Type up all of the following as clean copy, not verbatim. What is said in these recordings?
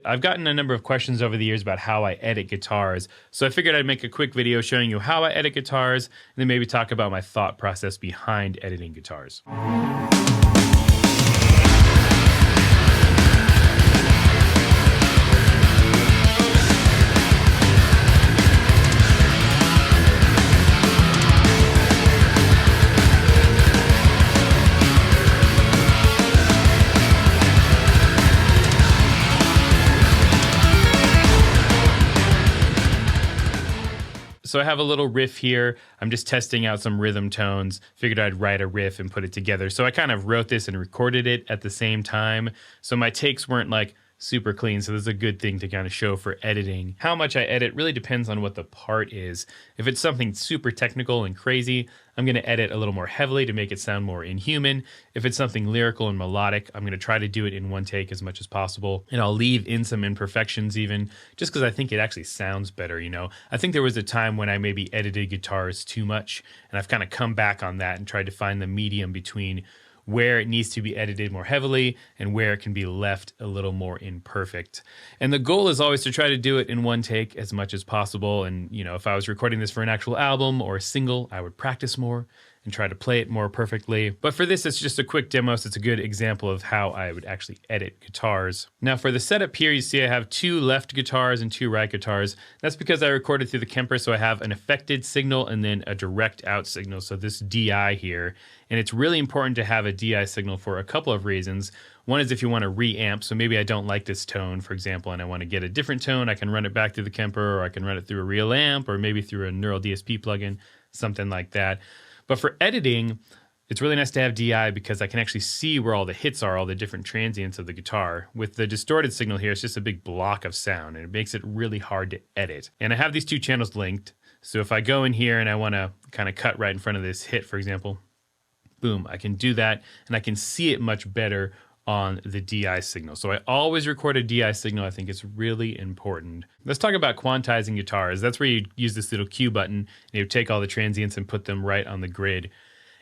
I've gotten a number of questions over the years about how I edit guitars, so I figured I'd make a quick video showing you how I edit guitars, and then maybe talk about my thought process behind editing guitars. So I have a little riff here. I'm just testing out some rhythm tones. Figured I'd write a riff and put it together. So I kind of wrote this and recorded it at the same time. So my takes weren't like super clean. So this is a good thing to kind of show for editing. How much I edit really depends on what the part is. If it's something super technical and crazy, I'm going to edit a little more heavily to make it sound more inhuman. If it's something lyrical and melodic, I'm going to try to do it in one take as much as possible. And I'll leave in some imperfections even, just because I think it actually sounds better, you know. I think there was a time when I maybe edited guitars too much, and I've kind of come back on that and tried to find the medium between where it needs to be edited more heavily and where it can be left a little more imperfect. And the goal is always to try to do it in one take as much as possible. And, you know, if I was recording this for an actual album or a single, I would practice more and try to play it more perfectly. But for this, it's just a quick demo, so it's a good example of how I would actually edit guitars. Now for the setup here, you see I have 2 left guitars and 2 right guitars. That's because I recorded through the Kemper, so I have an affected signal and then a direct out signal, so this DI here. And it's really important to have a DI signal for a couple of reasons. One is if you want to reamp, so maybe I don't like this tone, for example, and I want to get a different tone, I can run it back through the Kemper, or I can run it through a real amp, or maybe through a neural DSP plugin, something like that. But for editing, it's really nice to have DI because I can actually see where all the hits are, all the different transients of the guitar. With the distorted signal here, it's just a big block of sound, and it makes it really hard to edit. And I have these 2 channels linked, so if I go in here and I want to kind of cut right in front of this hit, for example, boom, I can do that, and I can see it much better on the DI signal. So I always record a DI signal. I think it's really important. Let's talk about quantizing guitars. That's where you use this little Q button and you take all the transients and put them right on the grid.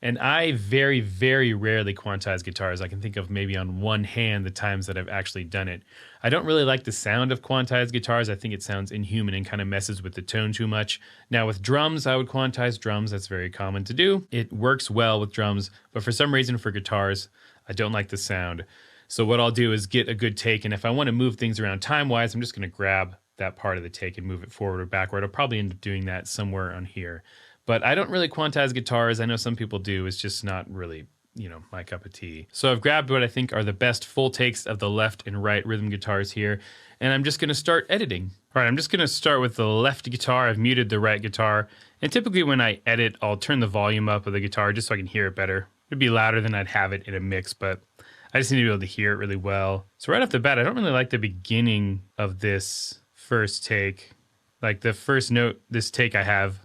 And I very, very rarely quantize guitars. I can think of maybe on one hand the times that I've actually done it. I don't really like the sound of quantized guitars. I think it sounds inhuman and kind of messes with the tone too much. Now with drums, I would quantize drums. That's very common to do. It works well with drums, but for some reason for guitars, I don't like the sound. So what I'll do is get a good take, and if I want to move things around time-wise, I'm just going to grab that part of the take and move it forward or backward. I'll probably end up doing that somewhere on here. But I don't really quantize guitars. I know some people do. It's just not really, you know, my cup of tea. So I've grabbed what I think are the best full takes of the left and right rhythm guitars here, and I'm just going to start editing. All right, I'm just going to start with the left guitar. I've muted the right guitar, and typically when I edit, I'll turn the volume up of the guitar just so I can hear it better. It'd be louder than I'd have it in a mix, but I just need to be able to hear it really well. So right off the bat, I don't really like the beginning of this first take. Like the first note, this take I have,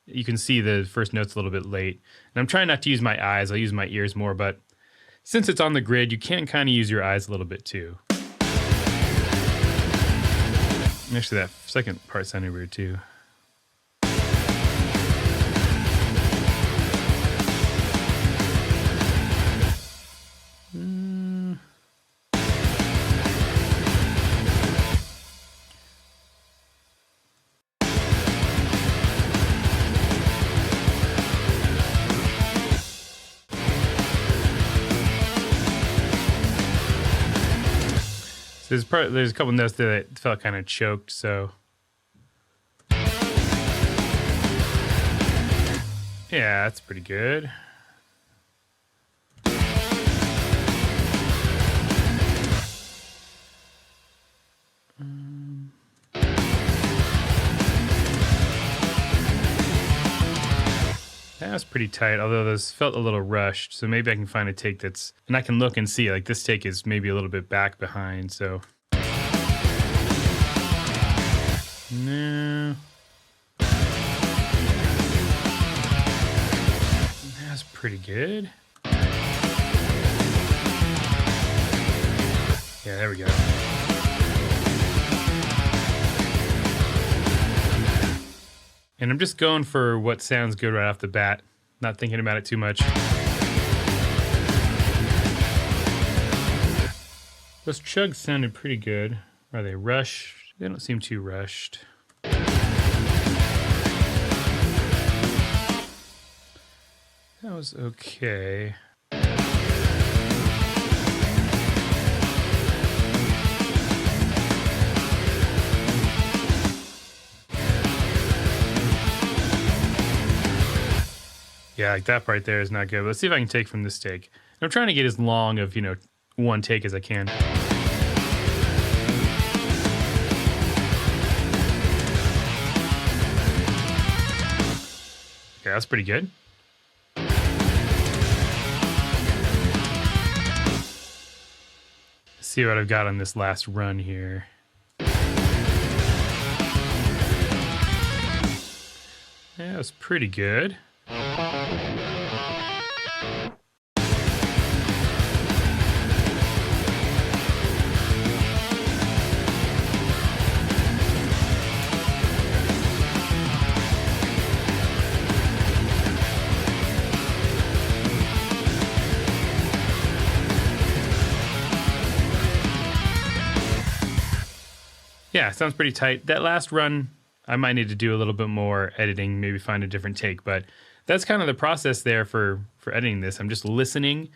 you can see the first note's a little bit late. And I'm trying not to use my eyes, I'll use my ears more, but since it's on the grid, you can kind of use your eyes a little bit too. Actually, that second part sounded weird too. There's a couple notes there that felt kind of choked, so yeah, that's pretty good. That was pretty tight, although those felt a little rushed, so maybe I can find a take that's, and I can look and see, like this take is maybe a little bit back behind, so. No. That's pretty good. Yeah, there we go. And I'm just going for what sounds good right off the bat, not thinking about it too much. Those chugs sounded pretty good. Are they rushed? They don't seem too rushed. That was okay. Yeah, like that part there is not good. Let's see if I can take from this take. I'm trying to get as long of, one take as I can. Okay, that's pretty good. Let's see what I've got on this last run here. Yeah, that's pretty good. Yeah, sounds pretty tight. That last run, I might need to do a little bit more editing, maybe find a different take, but that's kind of the process there for editing this. I'm just listening,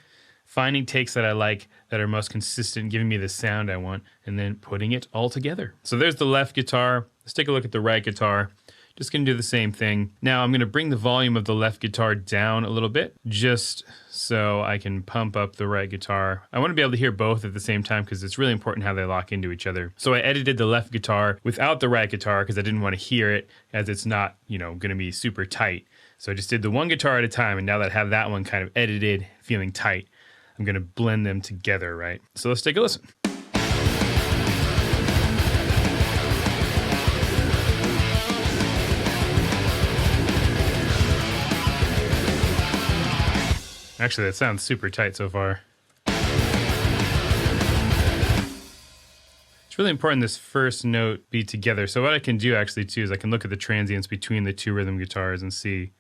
finding takes that I like, that are most consistent, giving me the sound I want, and then putting it all together. So there's the left guitar. Let's take a look at the right guitar. Just gonna do the same thing. Now I'm gonna bring the volume of the left guitar down a little bit, just so I can pump up the right guitar. I wanna be able to hear both at the same time because it's really important how they lock into each other. So I edited the left guitar without the right guitar because I didn't wanna hear it as it's not, gonna be super tight. So I just did the one guitar at a time, and now that I have that one kind of edited, feeling tight, I'm gonna blend them together, right? So let's take a listen. Actually, that sounds super tight so far. It's really important this first note be together. So what I can do actually too is I can look at the transients between the two rhythm guitars and see,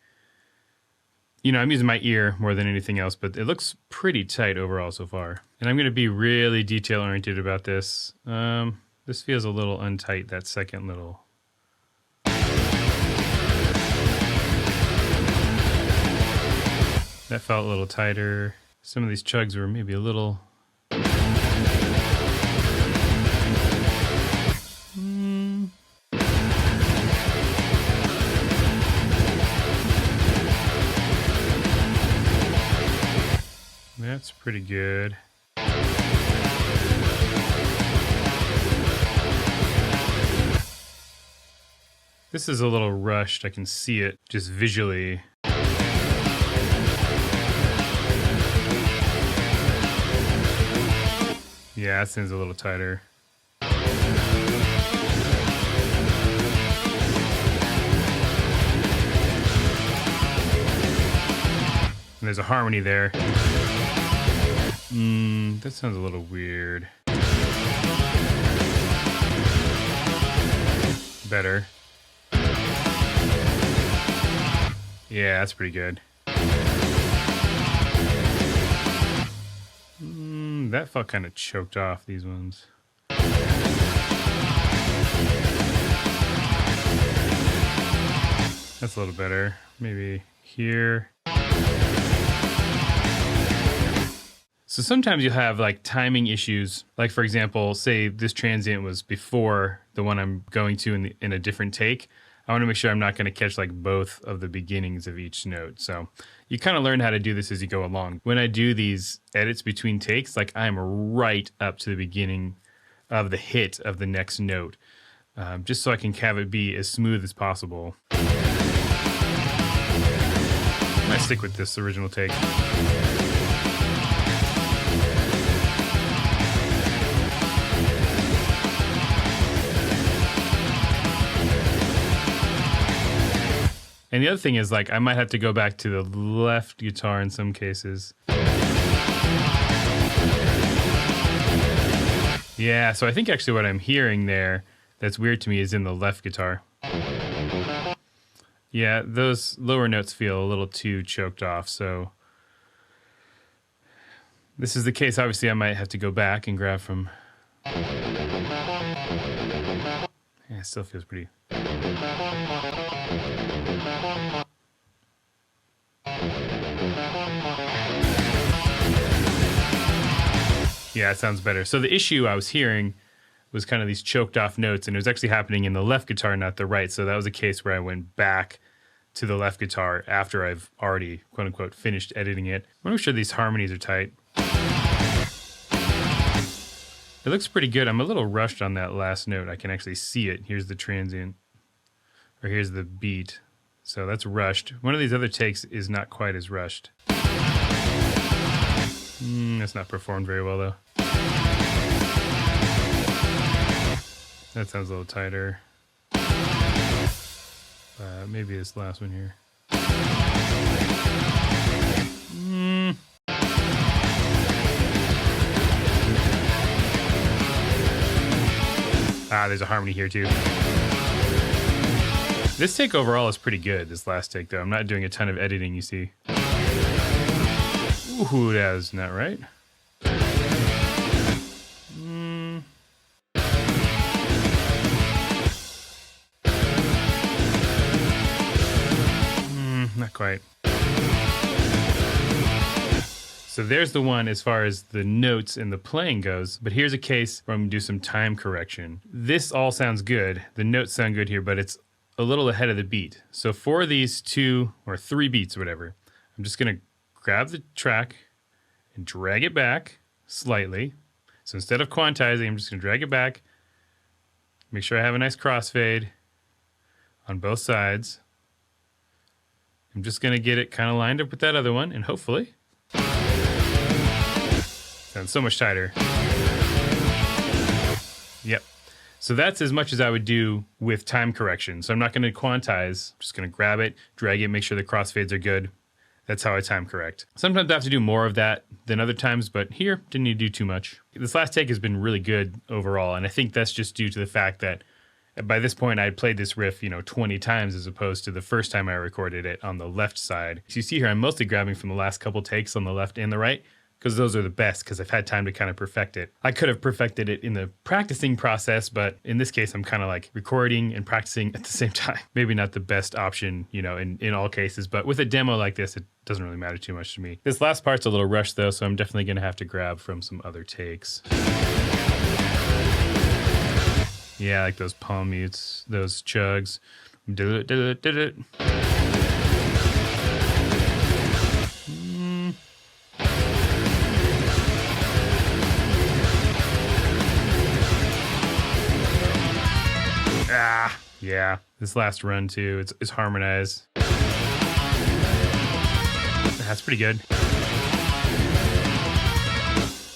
I'm using my ear more than anything else, but it looks pretty tight overall so far. And I'm going to be really detail oriented about this. This feels a little untight, that second little. That felt a little tighter. Some of these chugs were maybe a little... That's pretty good. This is a little rushed. I can see it just visually. Yeah, that seems a little tighter. And there's a harmony there. That sounds a little weird. Better. Yeah, that's pretty good. That felt kind of choked off, these ones. That's a little better. Maybe here. So sometimes you'll have like timing issues. Like for example, say this transient was before the one I'm going to in a different take. I want to make sure I'm not going to catch like both of the beginnings of each note. So you kind of learn how to do this as you go along. When I do these edits between takes, like I'm right up to the beginning of the hit of the next note, just so I can have it be as smooth as possible. I might stick with this original take. And the other thing is, like, I might have to go back to the left guitar in some cases. Yeah, so I think actually what I'm hearing there that's weird to me is in the left guitar. Yeah, those lower notes feel a little too choked off, so... This is the case, obviously I might have to go back and grab from... Yeah, it still feels pretty. Yeah, it sounds better. So the issue I was hearing was kind of these choked off notes, and it was actually happening in the left guitar, not the right. So that was a case where I went back to the left guitar after I've already, quote unquote, finished editing it. I want to make sure these harmonies are tight. It looks pretty good. I'm a little rushed on that last note. I can actually see it. Here's the transient, or here's the beat. So that's rushed. One of these other takes is not quite as rushed. That's not performed very well, though. That sounds a little tighter. Maybe this last one here. There's a harmony here too. This take overall is pretty good, this last take though. I'm not doing a ton of editing, you see. Ooh, that was not right. Not quite. So there's the one as far as the notes and the playing goes, but here's a case where I'm gonna do some time correction. This all sounds good. The notes sound good here, but it's a little ahead of the beat. So for these 2 or 3 beats or whatever, I'm just gonna grab the track and drag it back slightly. So instead of quantizing, I'm just gonna drag it back, make sure I have a nice crossfade on both sides. I'm just gonna get it kind of lined up with that other one, and hopefully, sounds so much tighter. Yep. So that's as much as I would do with time correction. So I'm not going to quantize. I'm just going to grab it, drag it, make sure the crossfades are good. That's how I time correct. Sometimes I have to do more of that than other times, but here, didn't need to do too much. This last take has been really good overall, and I think that's just due to the fact that by this point, I had played this riff, 20 times as opposed to the first time I recorded it on the left side. So you see here, I'm mostly grabbing from the last couple takes on the left and the right, because those are the best, because I've had time to kind of perfect it. I could have perfected it in the practicing process, but in this case, I'm kind of like recording and practicing at the same time. Maybe not the best option, in all cases, but with a demo like this, it doesn't really matter too much to me. This last part's a little rushed though, so I'm definitely gonna have to grab from some other takes. Yeah, like those palm mutes, those chugs. Did it. Yeah, this last run too, it's harmonized. That's pretty good.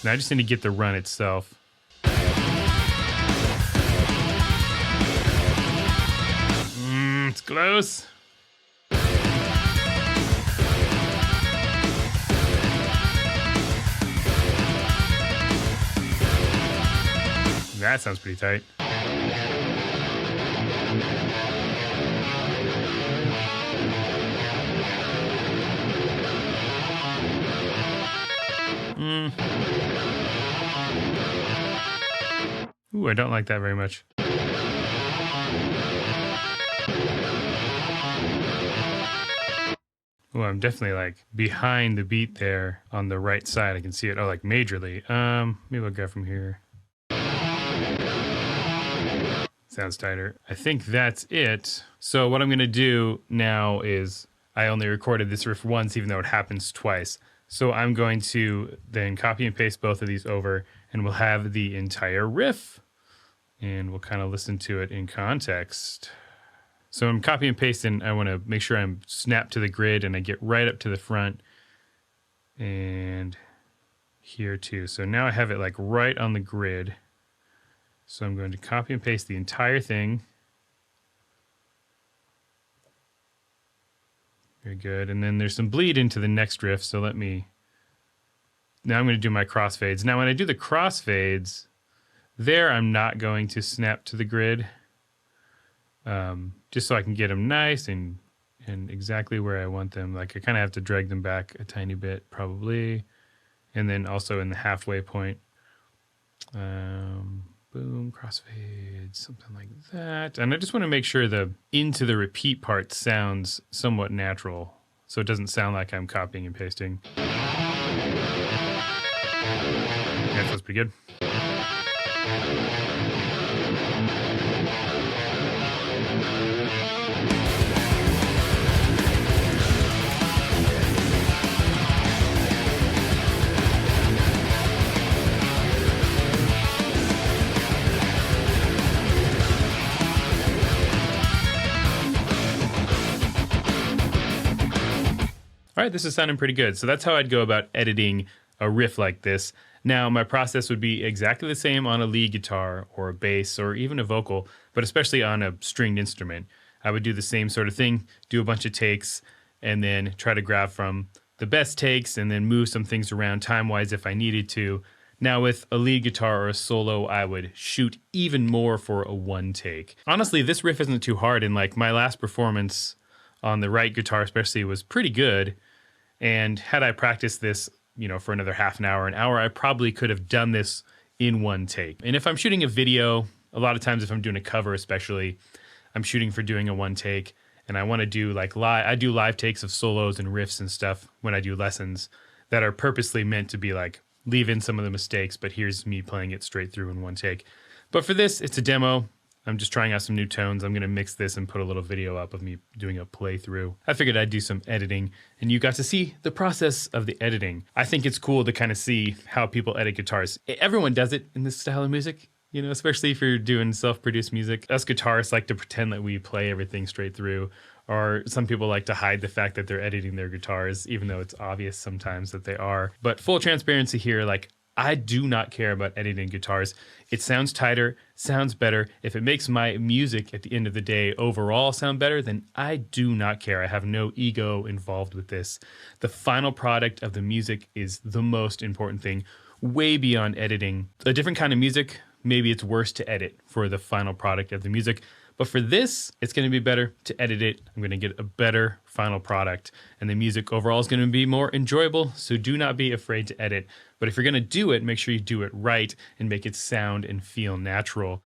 Now I just need to get the run itself. It's close. That sounds pretty tight. Ooh, I don't like that very much. Ooh, I'm definitely like behind the beat there on the right side. I can see it. Oh, like majorly. Maybe I'll go from here. Sounds tighter. I think that's it. So what I'm going to do now is I only recorded this riff once, even though it happens twice. So I'm going to then copy and paste both of these over, and we'll have the entire riff. And we'll kind of listen to it in context. So I'm copy and pasting. I want to make sure I'm snapped to the grid and I get right up to the front. And here too. So now I have it like right on the grid. So I'm going to copy and paste the entire thing. Very good. And then there's some bleed into the next riff. So now I'm going to do my crossfades. Now when I do the crossfades, there I'm not going to snap to the grid. Just so I can get them nice and exactly where I want them. Like I kind of have to drag them back a tiny bit probably. And then also in the halfway point. boom, crossfades, something like that. And I just want to make sure the into the repeat part sounds somewhat natural, so it doesn't sound like I'm copying and pasting. Yeah, feels pretty good. All right, this is sounding pretty good. So that's how I'd go about editing a riff like this. Now, my process would be exactly the same on a lead guitar or a bass or even a vocal, but especially on a stringed instrument. I would do the same sort of thing, do a bunch of takes, and then try to grab from the best takes and then move some things around time-wise if I needed to. Now, with a lead guitar or a solo, I would shoot even more for a one take. Honestly, this riff isn't too hard, and like my last performance on the right guitar especially was pretty good. And had I practiced this, for another half an hour, I probably could have done this in one take. And if I'm shooting a video, a lot of times if I'm doing a cover especially, I'm shooting for doing a one take. And I want to do like I do live takes of solos and riffs and stuff when I do lessons that are purposely meant to be like, leave in some of the mistakes, but here's me playing it straight through in one take. But for this, it's a demo. I'm just trying out some new tones. I'm going to mix this and put a little video up of me doing a playthrough. I figured I'd do some editing, and you got to see the process of the editing. I think it's cool to kind of see how people edit guitars. Everyone does it in this style of music, especially if you're doing self-produced music. Us guitarists like to pretend that we play everything straight through, or some people like to hide the fact that they're editing their guitars, even though it's obvious sometimes that they are. But full transparency here, like, I do not care about editing guitars. It sounds tighter, sounds better. If it makes my music at the end of the day overall sound better, then I do not care. I have no ego involved with this. The final product of the music is the most important thing, way beyond editing. A different kind of music, maybe it's worse to edit for the final product of the music. But for this, it's going to be better to edit it. I'm going to get a better final product, and the music overall is going to be more enjoyable, so do not be afraid to edit. But if you're going to do it, make sure you do it right and make it sound and feel natural.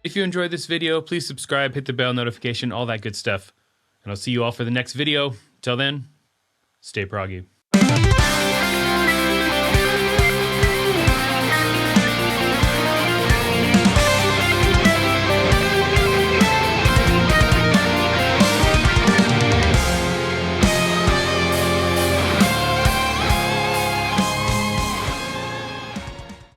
If you enjoyed this video, please subscribe, hit the bell notification, all that good stuff. And I'll see you all for the next video. Till then, stay proggy.